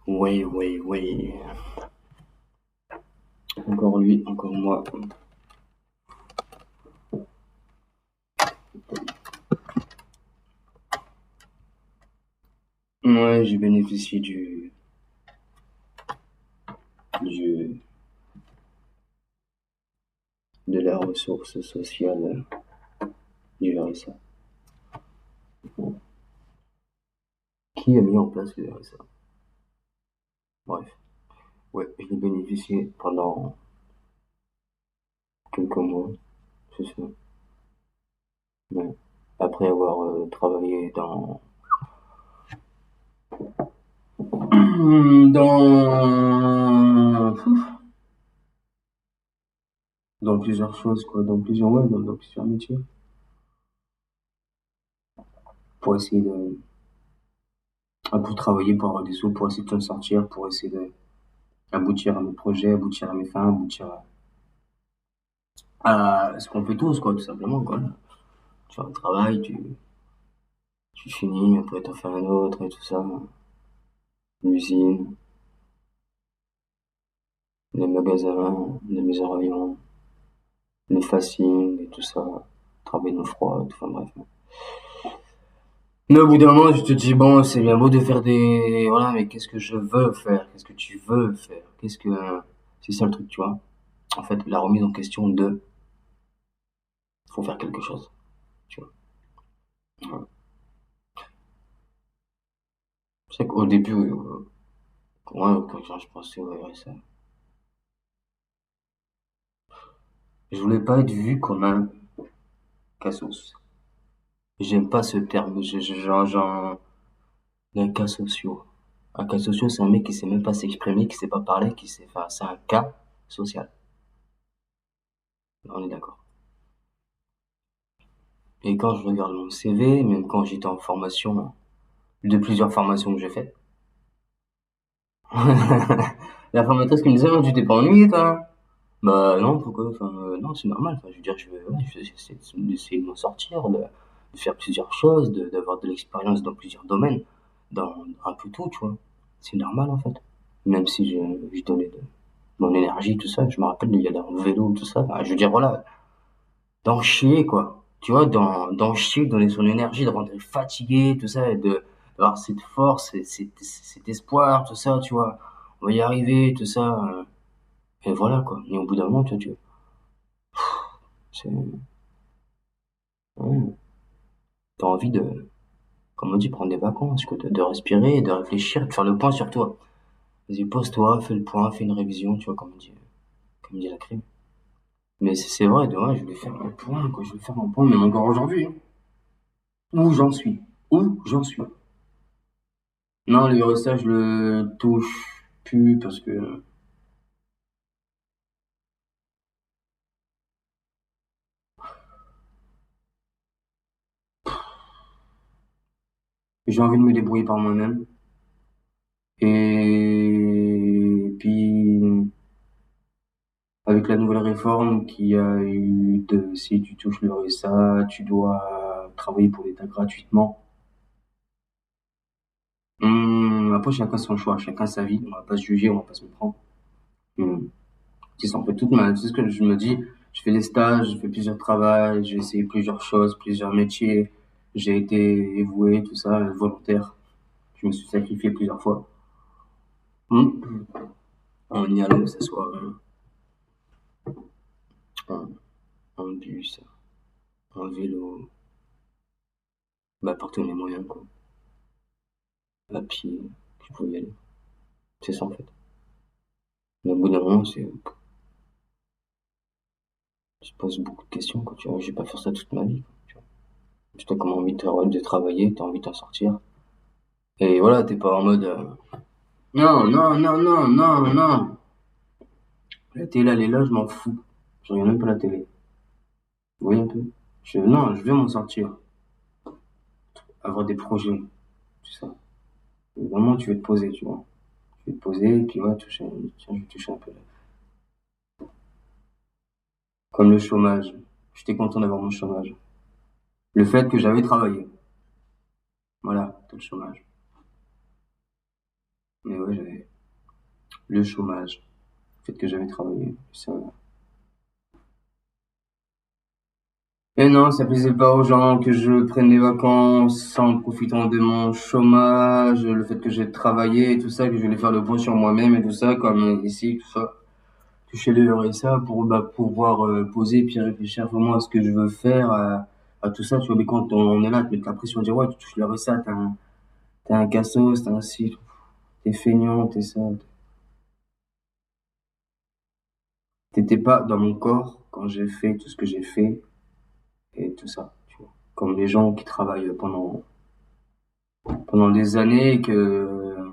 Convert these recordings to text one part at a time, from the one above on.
Ouais. Encore lui, encore moi. Ouais, j'ai bénéficié du, de la ressource sociale du RSA. Qui a mis en place le RSA? Bref, ouais, je l'ai bénéficié pendant quelques mois, c'est ça. Ouais. Après avoir travaillé dans dans plusieurs choses, quoi, dans plusieurs métiers, pour essayer pour travailler, pour avoir des sous, pour essayer de s'en sortir, pour essayer d'aboutir à mes projets, aboutir à mes fins, aboutir à ce qu'on fait tous, quoi, tout simplement, quoi. Tu as un travail, tu finis, après t'en fais un autre et tout ça, l'usine, les magasins, les maisons à rayons, le fasting et tout ça, travailler dans le froid, tout, enfin bref. Mais au bout d'un moment, tu te dis, bon, c'est bien beau de faire des... Voilà, mais qu'est-ce que je veux faire? Qu'est-ce que tu veux faire? Qu'est-ce que... C'est ça le truc, tu vois. En fait, la remise en question de... Faut faire quelque chose, tu vois. Voilà. C'est qu'au début, quand je pensais au RSA, je voulais pas être vu comme un cassos. J'aime pas ce terme, genre, un cas social. Un cas social, c'est un mec qui sait même pas s'exprimer, qui sait pas parler, qui sait... Enfin, c'est un cas social. On est d'accord. Et quand je regarde mon CV, même quand j'étais en formation, de plusieurs formations que j'ai faites. La formatrice qui me disait, oh, tu t'es pas ennuyé, toi? Bah, non, pourquoi? Enfin, non, c'est normal. Enfin, je veux dire, ouais, j'essaie d'essayer de m'en sortir, de faire plusieurs choses, d'avoir de l'expérience dans plusieurs domaines, dans un peu tout, tu vois. C'est normal, en fait. Même si je donnais mon énergie, tout ça, je me rappelle, il y allait en vélo, tout ça. Enfin, je veux dire, voilà, d'en chier, quoi. Tu vois, d'en chier, donner son énergie, de rentrer fatigué, tout ça, et d'avoir cette force, cet espoir, tout ça, tu vois. On va y arriver, tout ça. Et voilà, quoi. Et au bout d'un moment, c'est, ouais, t'as envie de, comme on dit, prendre des vacances, quoi, de respirer, de réfléchir, de faire le point sur toi. Vas-y, pose-toi, fais le point, fais une révision, tu vois, comme dit la crime. Mais c'est vrai, demain, je vais faire mon point, quoi, je vais faire mon point, même encore aujourd'hui, hein. Où j'en suis? Où j'en suis? Non, le RSA, je le touche plus parce que j'ai envie de me débrouiller par moi-même. Et puis, avec la nouvelle réforme qu'il y a eu de si tu touches le RSA, tu dois travailler pour l'État gratuitement. Après, chacun son choix, chacun sa vie. On va pas se juger, on va pas se prendre. C'est ça, en fait, c'est ce que je me dis. Je fais des stages, je fais plusieurs travails, j'ai essayé plusieurs choses, plusieurs métiers. J'ai été voué, tout ça, volontaire. Je me suis sacrifié plusieurs fois. Hmm. En y allant, que ce soit en, en bus, en vélo, bah, par tous les moyens, quoi. À pied, tu peux y aller. C'est ça, en fait. Mais au bout d'un moment, tu te poses beaucoup de questions, quoi. Tu vois, je vais pas faire ça toute ma vie, quoi, tu vois. Tu as comme envie de travailler, t'as envie de t'en sortir. Et voilà, t'es pas en mode, non. La télé, elle est là, je m'en fous. Je regarde même pas la télé. Vous voyez un peu? Non, je vais m'en sortir. Avoir des projets, tout ça. Et vraiment, tu veux te poser, tu vois. Tu veux te poser, et puis ouais, tiens, je vais toucher un peu là. Comme le chômage. J'étais content d'avoir mon chômage. Le fait que j'avais travaillé. Voilà, t'as le chômage. et ouais, j'avais le chômage, le fait que j'avais travaillé, ça. Et non, ça plaisait pas aux gens que je prenne des vacances en profitant de mon chômage, le fait que j'ai travaillé et tout ça, que je voulais faire le point sur moi-même et tout ça, comme ici, tout ça. Toucher le RSA pour pouvoir poser puis réfléchir vraiment à ce que je veux faire, à tout ça, tu vois. Mais quand on est là, te mettre la pression, dire ouais, tu touches le RSA, t'es un cassos, t'es un ci, t'es feignant, t'es ça. T'étais pas dans mon corps quand j'ai fait tout ce que j'ai fait et tout ça, tu vois. Comme les gens qui travaillent pendant des années et que,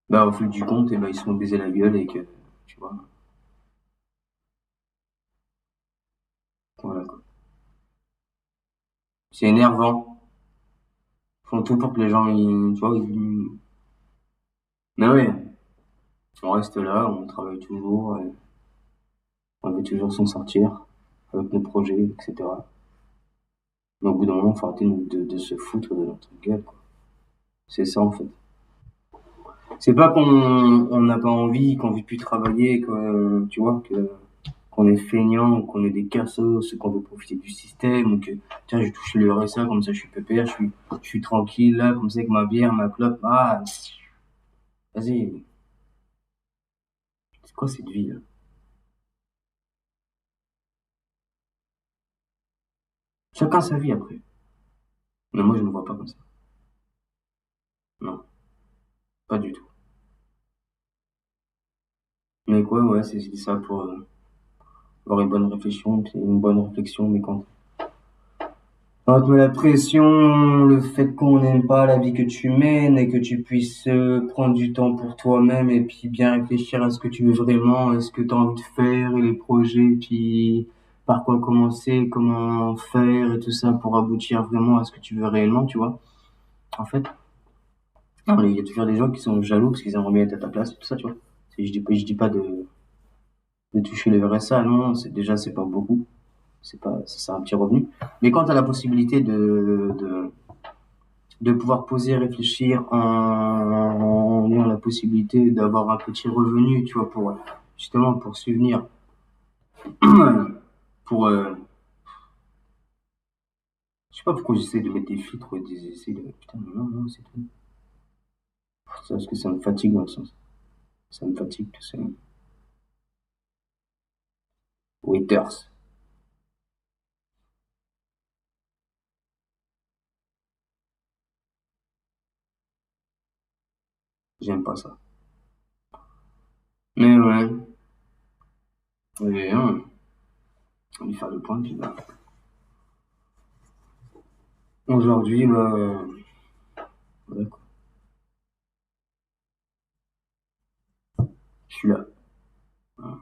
bah, au fil du compte, et bah, ils se sont baisés la gueule et que, tu vois, voilà, quoi. C'est énervant. Ils font tout pour que les gens, tu vois, mais oui, on reste là, on travaille toujours, et on veut toujours s'en sortir avec nos projets, etc. Mais au bout d'un moment, faut arrêter de se foutre de notre gueule, quoi. C'est ça, en fait. C'est pas qu'on n'a pas envie, qu'on veut plus travailler, que, tu vois, qu'on est feignant, ou qu'on est des cassos, qu'on veut profiter du système, ou que, tiens, je touche le RSA, comme ça je suis pépère, je suis tranquille, là, comme ça, avec ma bière, ma clope, ah, vas-y, c'est quoi cette vie, là? Chacun sa vie, après. Mais moi, je ne me vois pas comme ça. Non, pas du tout. Mais quoi, ouais, c'est ça pour avoir une bonne réflexion, mais quand on te met la pression, le fait qu'on n'aime pas la vie que tu mènes et que tu puisses prendre du temps pour toi-même et puis bien réfléchir à ce que tu veux vraiment, à ce que tu as envie de faire et les projets, puis par quoi commencer, comment faire et tout ça pour aboutir vraiment à ce que tu veux réellement, tu vois. En fait, non, il y a toujours des gens qui sont jaloux parce qu'ils aimeraient bien être à ta place et tout ça, tu vois. Je dis pas de toucher le RSA, non, c'est pas beaucoup, c'est pas, c'est un petit revenu. Mais quand tu as la possibilité de pouvoir poser, réfléchir en ayant la possibilité d'avoir un petit revenu, tu vois, pour justement pour subvenir, pour je sais pas pourquoi j'essaie de mettre des filtres et des essais de putain mais non non c'est tout. Parce que ça me fatigue dans le sens. Ça me fatigue tout ça. Waiters, j'aime pas ça. Mais ouais, et, on va faire le point puis bah, aujourd'hui bah voilà, quoi. Je suis là. Voilà.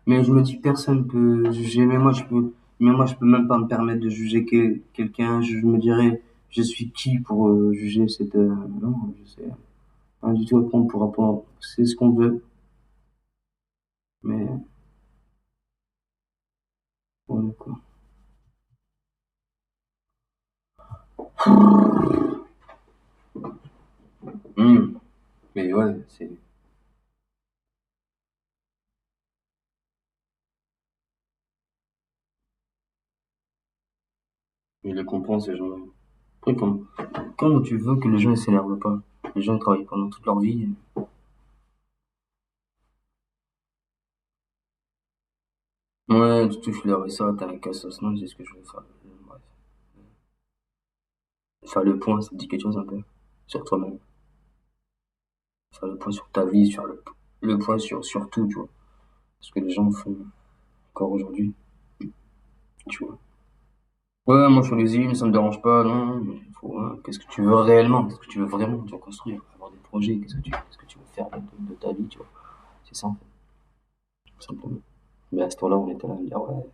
Mais je me dis que personne peut juger, mais moi je peux même pas me permettre de juger quelqu'un. Je me dirais, je suis qui pour juger cette, non, je sais rien du tout à prendre pour rapport. C'est ce qu'on veut, mais voilà quoi. Hmm. Mais ouais, il le comprend ces gens-là. Après, comment tu veux que les gens ne s'énervent pas? Les gens travaillent pendant toute leur vie. Ouais, tu touches leur et ça, t'as un casse non, c'est ce que je veux faire. Bref. Faire le point, ça te dit quelque chose un peu sur toi-même. Faire le point sur ta vie, faire le point sur tout, tu vois. Ce que les gens font encore aujourd'hui, tu vois. Ouais, moi je suis les îles, ça me dérange pas, non, mais faut, qu'est-ce que tu veux réellement? Qu'est-ce que tu veux vraiment, tu veux construire, avoir des projets, qu'est-ce que tu veux faire de ta vie, tu vois. C'est ça, en fait, tout simplement. Mais à ce temps-là, on était là à me dire, ouais,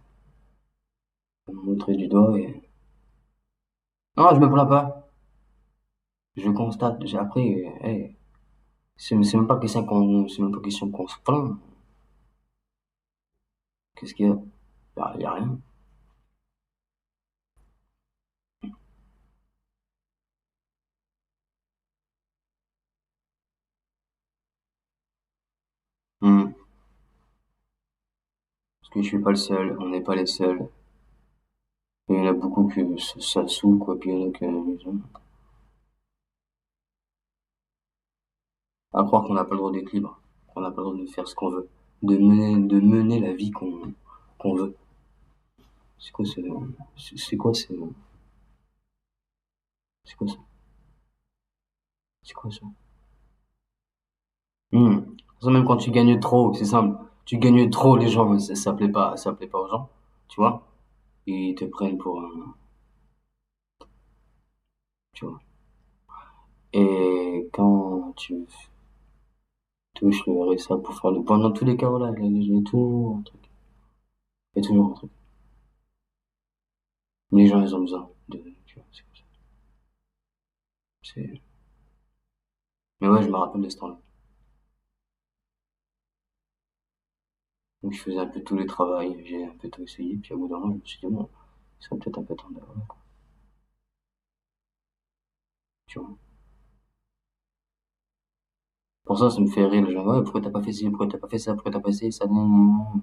on me montrer du doigt et... Non, je me plains pas. Je constate, j'ai appris, hey, c'est même pas question qu'on se plaint. Qu'est-ce qu'il y a? Y a rien. Parce que je suis pas le seul, on n'est pas les seuls. Il y en a beaucoup que ça saoule, quoi, puis il y en a que... À croire qu'on n'a pas le droit d'être libre, qu'on n'a pas le droit de faire ce qu'on veut, de mener la vie qu'on veut. C'est quoi ce... C'est quoi ce... C'est quoi ça? C'est quoi ça? Hmm. Ça, même quand tu gagnes trop, c'est simple. Tu gagnes trop, les gens, ça plaît pas aux gens, tu vois. Ils te prennent pour un, tu vois. Et quand tu touches le RSA pour faire le point, dans tous les cas, voilà, il y a toujours un truc. Il y a toujours un truc. Les gens, ils ont besoin de, tu vois, c'est comme ça. C'est, mais ouais, je me rappelle de ce temps-là. Donc, je faisais un peu tous les travails, j'ai un peu tout essayé, puis au bout d'un moment, je me suis dit, bon, il serait peut-être un peu temps d'avoir, quoi, tu vois. Pour ça me fait rire, les gens, ouais, pourquoi t'as pas fait ci, pourquoi t'as pas fait ça, pourquoi t'as pas fait ça, non, non, non.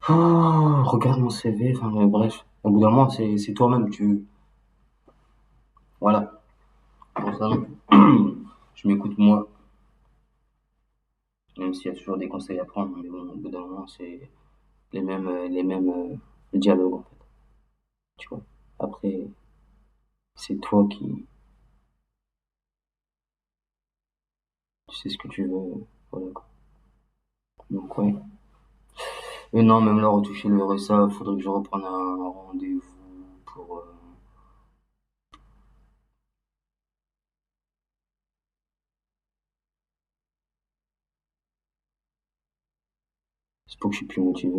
Oh, regarde mon CV, enfin, bref. Au bout d'un moment, c'est toi-même, voilà. Pour ça, je m'écoute moi, même s'il y a toujours des conseils à prendre, mais bon, au bout d'un moment, c'est les mêmes dialogues, en fait, tu vois. Après, c'est toi qui, tu sais ce que tu veux, voilà, quoi. Donc, ouais. Et non, même là, retoucher le RSA, faudrait que je reprenne un rendez-vous pour, c'est pas que je suis plus motivé,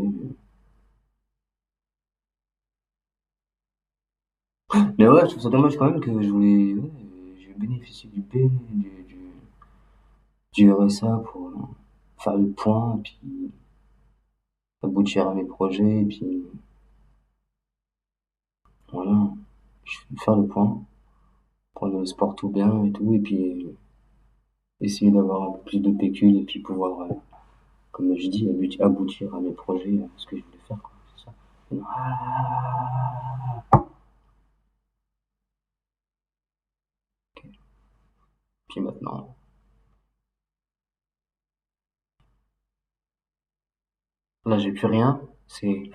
mais ouais, je trouve ça dommage quand même que je voulais, ouais, j'ai bénéficié du RSA pour faire le point, et puis aboutir à mes projets, et puis voilà, faire le point, prendre le sport tout bien et tout, et puis essayer d'avoir un peu plus de pécule, et puis pouvoir, comme je dis, aboutir à mes projets, à ce que je voulais faire, quoi, c'est ça. Et non, ok. Puis maintenant, là j'ai plus rien, c'est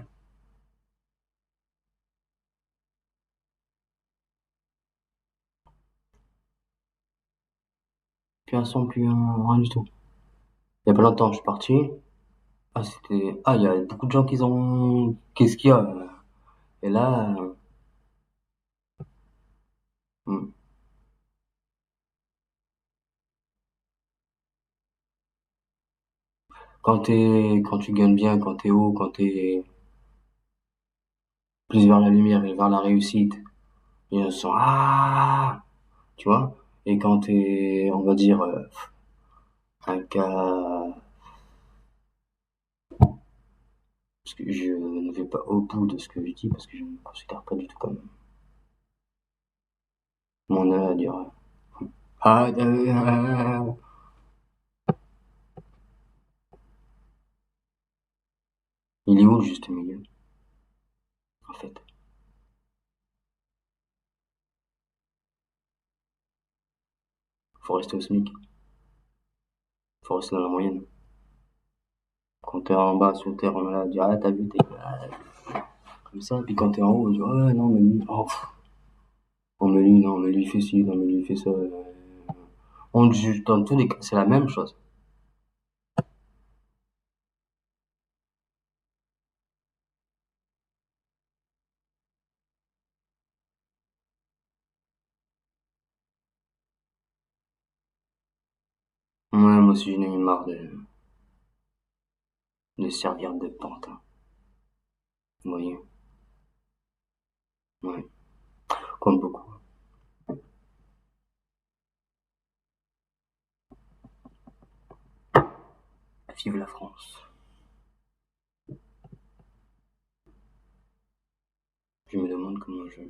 plus un son, plus un, rien du tout. Il y a pas longtemps, je suis parti. Ah, c'était, ah, il y a beaucoup de gens qui ont, qu'est-ce qu'il y a? Et là, hmm. Quand tu gagnes bien, quand t'es haut, quand t'es plus vers la lumière et vers la réussite, et on se sent, ah, tu vois? Et quand t'es, on va dire, un cas, parce que je ne vais pas au bout de ce que je dis, parce que je ne me considère pas du tout comme mon âge à dire, ah, il est où le juste milieu, en fait? Faut rester au SMIC, faut rester dans la moyenne. Quand t'es en bas, sur terre, on est là, à dire, ah, t'as vu, t'es, ah, comme ça, puis quand t'es en haut, on dit, ouais, non, mais lui, oh, non, mais lui, non, mais lui, il fait ci, non, mais lui, il fait ça, on te juge dans tous les cas, c'est la même chose. Ouais, moi aussi, j'en ai eu marre de servir de pantin. Vous voyez? Ouais. Comme beaucoup. Vive la France. Je me demande comment je...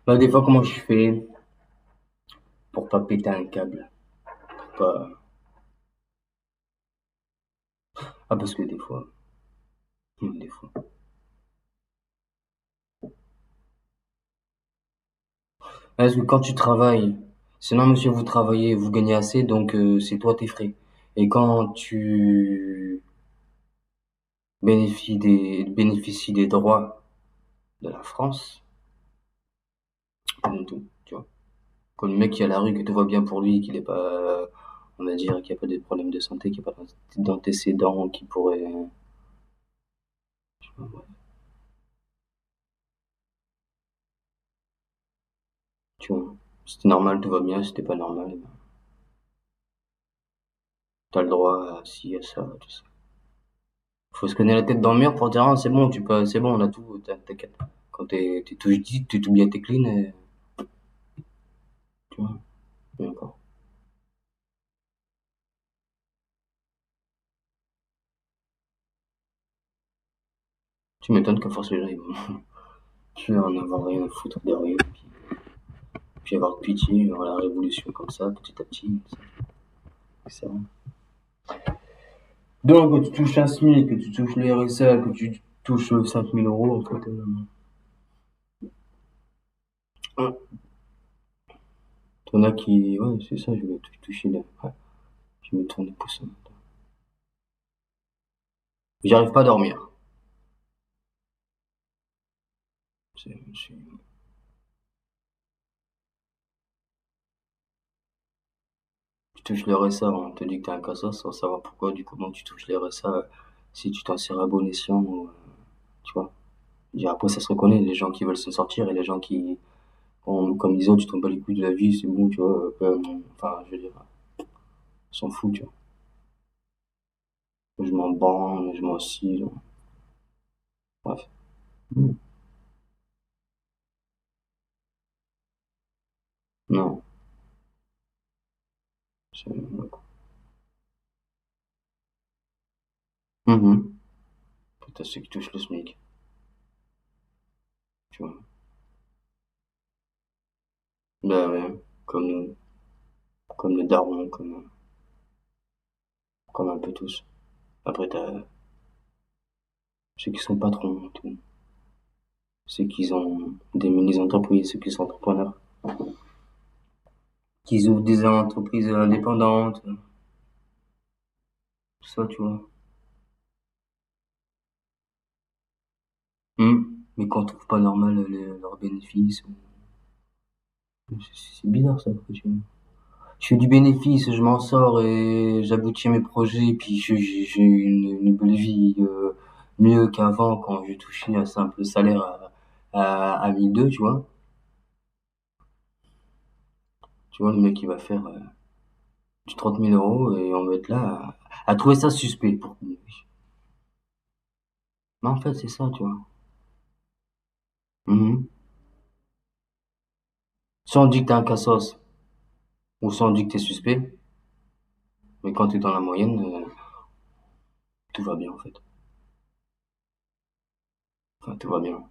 Bah, des fois, comment je fais pour pas péter un câble. Pour pas... Ah, parce que des fois, des fois. Parce que quand tu travailles, c'est non, monsieur, vous travaillez, vous gagnez assez, donc c'est toi tes frais. Et quand tu bénéficies des droits de la France, pas du tout, tu vois. Quand le mec qui est à la rue, que tout va bien pour lui, qu'il est pas, on va dire, qu'il n'y a pas de problème de santé, qu'il n'y a pas d'antécédents qui pourraient, tu vois. Si c'était normal, tout va bien, si c'était pas normal, eh ben, t'as le droit à ci, à ça, tout ça. Faut se connaître la tête dans le mur pour dire, ah, c'est bon, c'est bon, on a tout, t'inquiète. Quand t'es tout dit, tu t'oublies, t'es clean, et, tu vois, et encore. Tu m'étonnes qu'à force les gens, ils vont, tu vas en avoir rien à foutre derrière, puis avoir de pitié, avoir la révolution comme ça, petit à petit, c'est vrai. Donc, quand tu touches un SMIC, que tu touches le RSA, que tu touches 5 000 euros, en fait, t'en as qui, ouais, c'est ça, je vais toucher là. Ouais, je me tourne les pouces. J'arrive pas à dormir. C'est- Tu touches le RSA, on te dit que t'es un cassos sans savoir pourquoi, du coup, comment tu touches le RSA si tu t'en sers à bon escient, ou, tu vois. Je veux dire, après, ça se reconnaît, les gens qui veulent se sortir et les gens qui, comme disant, tu tombes pas les couilles de la vie, c'est bon, tu vois. Enfin, je veux dire, on s'en fout, tu vois. Je m'en branle, je m'en scie, bref. Mm. Non, c'est, mhm. Peut-être ceux qui touchent le SMIC, tu vois. Bah ouais, comme nous, comme les darons, comme un peu tous. Après, t'as ceux qui sont patrons, tout. Ceux qui ont des mini-entreprises, ceux qui sont entrepreneurs, qui ouvrent des entreprises indépendantes, tout ça, tu vois. Mais qu'on trouve pas normal leurs bénéfices. C'est bizarre ça. Quoi, tu vois. Je fais du bénéfice, je m'en sors et j'aboutis à mes projets, et puis j'ai une belle vie mieux qu'avant quand je touchais un simple salaire à 1 200, tu vois. Tu vois, le mec il va faire du 30 000 euros et on va être là à trouver ça suspect. Mais en fait, c'est ça, tu vois. Mhm. Soit on dit que t'es un cassos, ou soit on dit que t'es suspect, mais quand t'es dans la moyenne, tout va bien en fait. Enfin, tout va bien.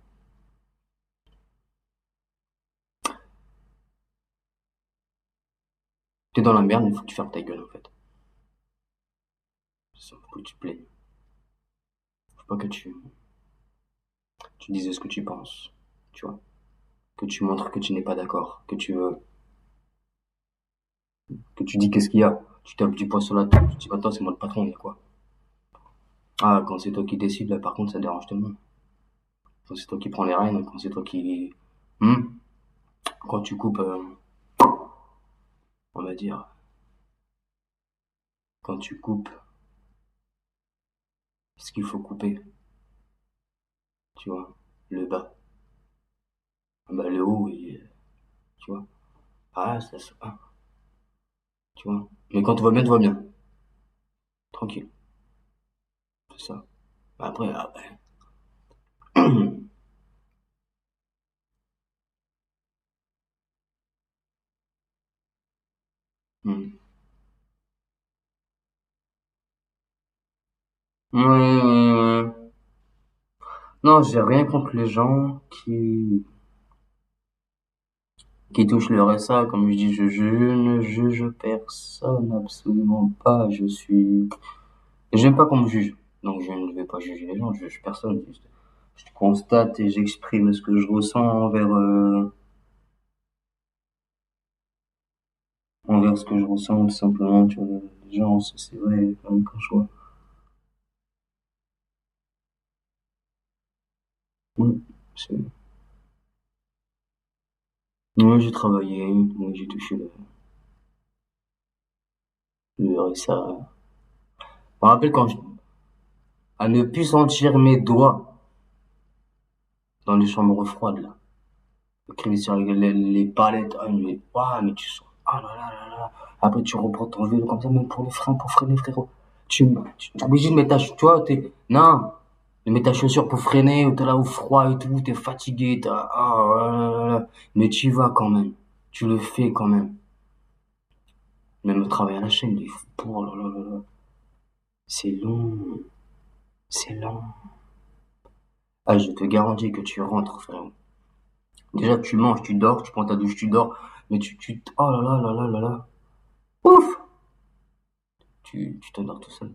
T'es dans la merde, mais faut que tu fermes ta gueule en fait. C'est ça, faut que tu te plaignes. Faut pas que tu dises ce que tu penses, tu vois. Que tu montres que tu n'es pas d'accord, que tu dis qu'est-ce qu'il y a. Tu tapes du poing sur la table, tu dis attends, c'est moi le patron, il y a quoi? Ah, quand c'est toi qui décides, là par contre, ça dérange tout le monde. Quand c'est toi qui prends les rênes, quand c'est toi qui. Hmm. Quand tu coupes, on va dire, quand tu coupes ce qu'il faut couper, tu vois, le bas. Bah, le haut, tu vois. Ah, tu vois. Mais quand tout va bien, tout va bien. Tranquille. C'est ça. Après, hmm. Ouais, ouais, ouais. Non, j'ai rien contre les gens qui touchent le RSA. Comme je dis, je ne juge personne, absolument pas. J'aime pas qu'on me juge. Donc je ne vais pas juger les gens, je juge personne, juste je constate et j'exprime ce que je ressens envers ce que je ressens, tout simplement, tu vois, les gens, c'est vrai, quand je vois. Oui, c'est, moi j'ai travaillé, moi j'ai touché le RSA. Je me rappelle à ne plus sentir mes doigts dans les chambres froides, là. Écrire sur les palettes, ah, mais, ouah, mais tu sens, ah là là là là. Après, tu reprends ton vélo comme ça, même pour le frein, pour freiner, frérot. Tu es obligé de mettre tu vois, non, de mettre ta chaussure pour freiner, ou t'es là au froid et tout, t'es fatigué, ah là là là. Mais tu y vas quand même. Tu le fais quand même. Même le travail à la chaîne, oh là là là là. C'est long, c'est long. Ah, je te garantis que tu rentres, frérot. Déjà, tu manges, tu dors, tu prends ta douche, tu dors, mais oh là là là là là là. Ouf! Tu t'endors tout seul.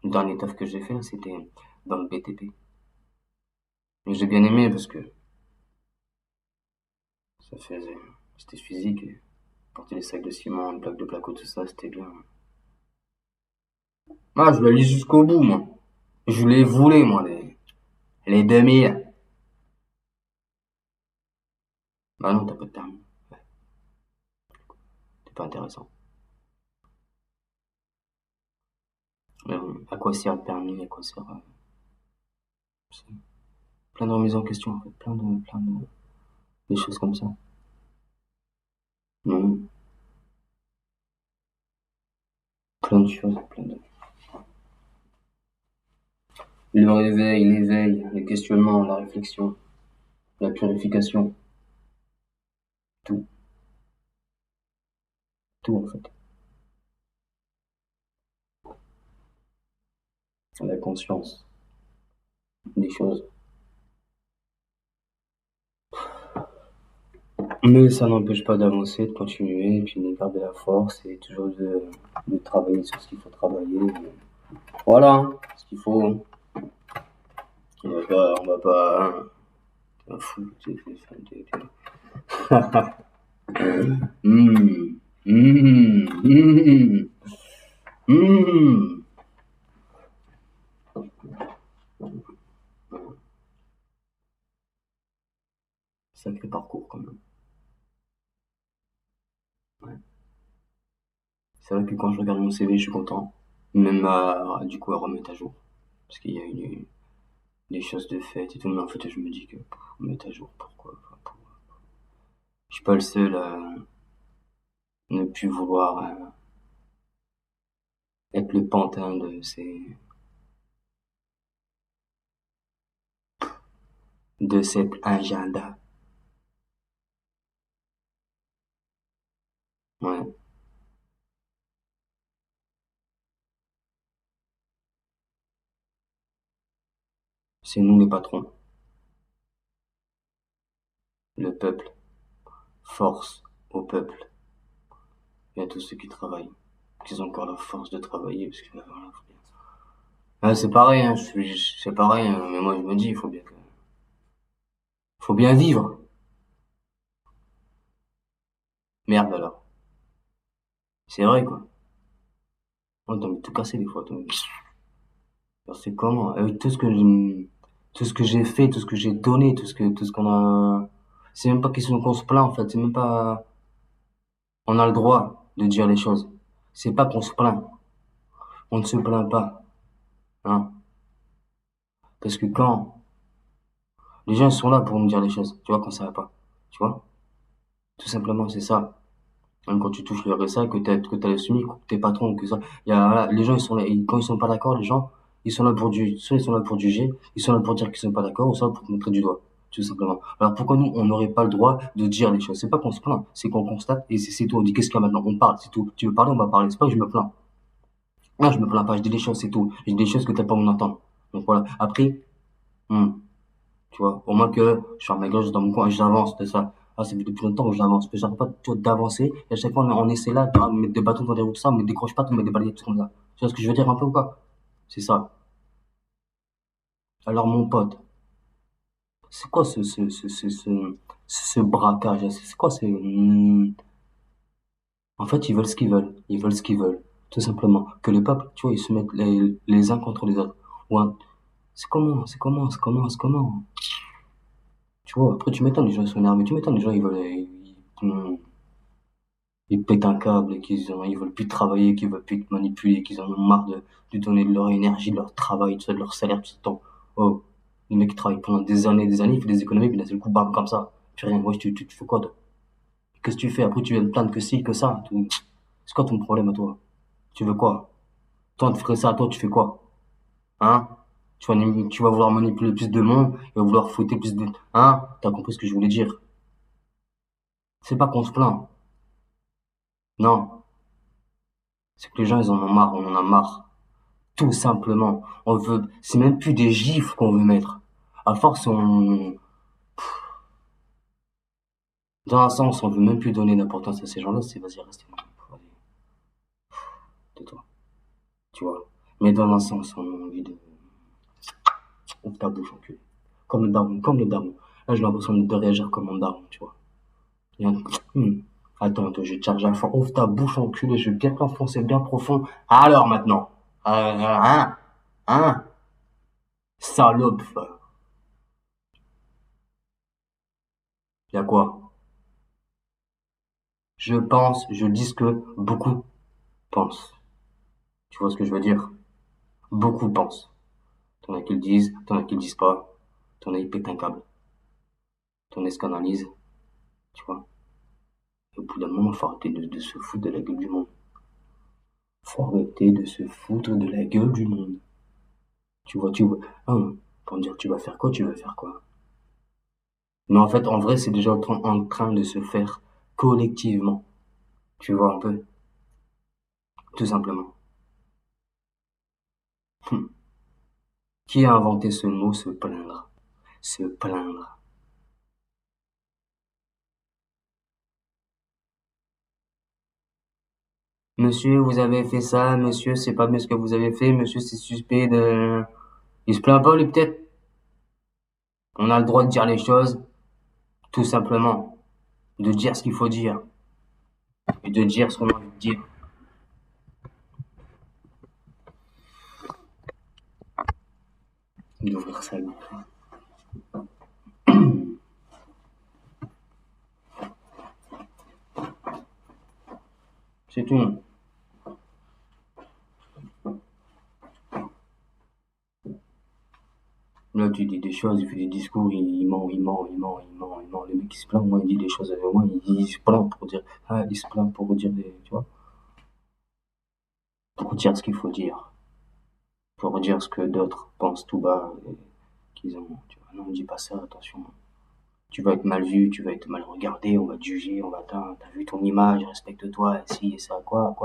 Le dernier taf que j'ai fait, c'était dans le BTP. Et j'ai bien aimé parce que ça faisait, c'était physique. Et porter les sacs de ciment, les plaques de placo, tout ça, c'était bien. Ah, je voulais aller jusqu'au bout, moi. Je les voulais, moi, les 2000. Bah non, t'as pas de permis. Ouais, c'est pas intéressant. Mais bon, à quoi sert le permis? À quoi sert, c'est plein de remises en question, en fait. Des choses comme ça. Non, plein de choses, le réveil, l'éveil, les questionnements, la réflexion, la purification. Tout, tout, en fait. La conscience des choses. Mais ça n'empêche pas d'avancer, de continuer, et puis de garder la force et toujours de travailler sur ce qu'il faut travailler. Voilà, ce qu'il faut. On va pas, hein, t'es un fou, Hum, hum, hum, hum. Sacré parcours quand même. Ouais. C'est vrai que quand je regarde mon CV, je suis content. Même du coup, à remettre à jour. Parce qu'il y a eu des choses de faites et tout, mais en fait, je me dis que mettre à jour, pourquoi? Enfin, je suis pas le seul à ne plus vouloir être le pantin de cet agenda. Ouais, c'est nous les patrons, le peuple, force au peuple et à tous ceux qui travaillent, qui ont encore la force de travailler, parce que voilà, faut bien. Ah, c'est pareil, hein, c'est pareil, hein, mais moi je me dis, faut bien vivre. Merde alors, c'est vrai quoi. Moi, t'as envie de tout casser des fois, alors, c'est comment, avec tout ce que j'ai fait, tout ce que j'ai donné, tout ce qu'on a, c'est même pas question qu'on se plaint en fait, c'est même pas, on a le droit de dire les choses. C'est pas qu'on se plaint, on ne se plaint pas, hein. Parce que quand les gens sont là pour nous dire les choses, tu vois, quand ça va pas, tu vois, tout simplement, c'est ça. Même quand tu touches le RSA, que t'as le SMIC, que t'es patron, que ça, voilà, les gens, ils sont là, et quand ils sont pas d'accord, les gens, ils sont là soit ils sont là pour juger, ils sont là pour dire qu'ils sont pas d'accord, ou soit pour te montrer du doigt, tout simplement. Alors pourquoi nous, on n'aurait pas le droit de dire les choses? C'est pas qu'on se plaint, c'est qu'on constate, et c'est tout. On dit, qu'est-ce qu'il y a maintenant? On parle, c'est tout. Tu veux parler, on va parler. C'est pas que je me plains. Non, je me plains pas, je dis les choses, c'est tout. Je dis des choses que t'as pas envie d'entendre. Donc voilà. Après, hmm, tu vois, au moins que je ferme ma gueule, je suis dans mon coin et j'avance, c'est ça. Ah, ça fait depuis longtemps que j'avance, mais j'arrête pas d'avancer, et à chaque fois on essaie là, de mettre des bâtons dans les roues, tout ça, mais décroche pas, de mettre des balayettes, tout comme ça. Tu vois ce que je veux dire un peu ou pas? C'est ça. Alors mon pote, c'est quoi ce braquage? C'est quoi En fait, ils veulent ce qu'ils veulent. Ils veulent ce qu'ils veulent. Tout simplement. Que le peuple, tu vois, ils se mettent les uns contre les autres. Ouais. C'est comment? Tu vois, après tu m'étonnes, les gens ils sont énervés. Tu m'étonnes, les gens ils veulent, ils pètent un câble et ils veulent plus travailler, qu'ils veulent plus te manipuler, qu'ils en ont marre de donner de leur énergie, de leur travail, tout ça, de leur salaire, tout ce temps. Oh, le mec qui travaille pendant des années, il fait des économies, puis d'un seul coup, bam, comme ça. Tu fais rien. Ouais, tu fais quoi, toi? Qu'est-ce que tu fais? Après, tu viens te plaindre que ci, que ça. C'est quoi ton problème à toi? Tu veux quoi? Toi, tu ferais ça, toi, tu fais quoi? Hein? Tu vas vouloir manipuler plus de monde, tu vas vouloir fouetter plus de... Hein? T'as compris ce que je voulais dire? C'est pas qu'on se plaint. Non. C'est que les gens, ils en ont marre, on en a marre. Tout simplement. C'est même plus des gifs qu'on veut mettre. À force, dans un sens, on veut même plus donner d'importance à ces gens-là, c'est vas-y, restez là. Vas-y, tais-toi. Tu vois. Mais dans un sens, on a envie de... Ouvre ta bouche, enculé. Comme le daron, comme le daron. Là, j'ai l'impression de réagir comme un daron, tu vois. Il y a un- Hmm. Attends, je vais te charger à fond. Ouvre ta bouche, enculé, je vais bien t'enfoncer bien profond. Alors maintenant. Hein? Hein? Salope, frère. Y'a quoi? Je dis ce que beaucoup pensent. Tu vois ce que je veux dire? Beaucoup pensent. T'en as qui le disent, t'en as qui le disent pas. T'en as qui pètent un câble. T'en as qui scandalisent, tu vois. Et au bout d'un moment, faut arrêter de se foutre de la gueule du monde. Faut arrêter de se foutre de la gueule du monde. Tu vois. Hein, pour me dire, tu vas faire quoi, tu vas faire quoi. Mais en fait, en vrai, c'est déjà en train de se faire collectivement. Tu vois un peu, tout simplement. Hum. Qui a inventé ce mot, se plaindre? Se plaindre. Monsieur, vous avez fait ça, monsieur, c'est pas bien ce que vous avez fait, monsieur, c'est suspect de... Il se plaint pas, lui, peut-être? On a le droit de dire les choses, tout simplement. De dire ce qu'il faut dire. Et de dire ce qu'on a envie de dire. D'ouvrir sa gueule. C'est tout. Là, tu dis des choses, il fait des discours, il ment. Le mec, il se plaint, moi, il dit des choses, moi, il se plaint pour dire, ah, il se plaint pour dire des, tu vois, pour dire ce qu'il faut dire. Pour dire ce que d'autres pensent tout bas, et qu'ils ont, tu vois. Non, dis pas ça, attention. Tu vas être mal vu, tu vas être mal regardé, on va te juger, on va t'as vu ton image, respecte-toi, si, et ça, quoi,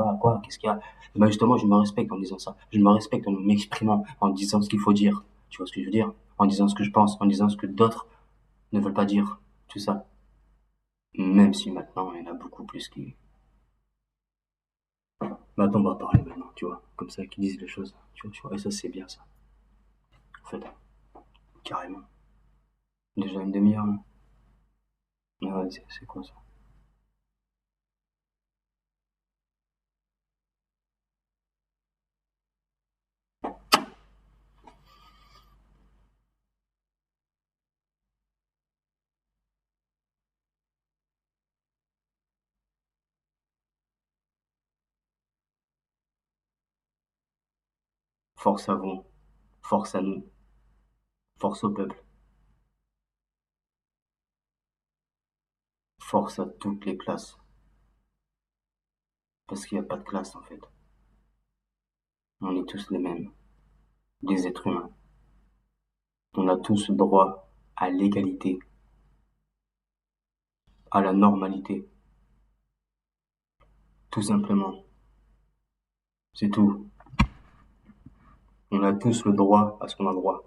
qu'est-ce qu'il y a? Et ben justement, je me respecte en disant ça. Je me respecte en m'exprimant, en disant ce qu'il faut dire. Tu vois ce que je veux dire? En disant ce que je pense, en disant ce que d'autres ne veulent pas dire. Tout ça. Même si maintenant, il y en a beaucoup plus qui... Maintenant, on va parler maintenant, tu vois. Comme ça, qui disent les choses. Tu vois. Et ça, c'est bien, ça. En fait, carrément. Déjà une demi-heure, là. Ah ouais, c'est quoi ça? Force à vous. Force à nous. Force au peuple. Force à toutes les classes. Parce qu'il n'y a pas de classe, en fait. On est tous les mêmes. Des êtres humains. On a tous droit à l'égalité, à la normalité. Tout simplement. C'est tout. On a tous le droit à ce qu'on a droit.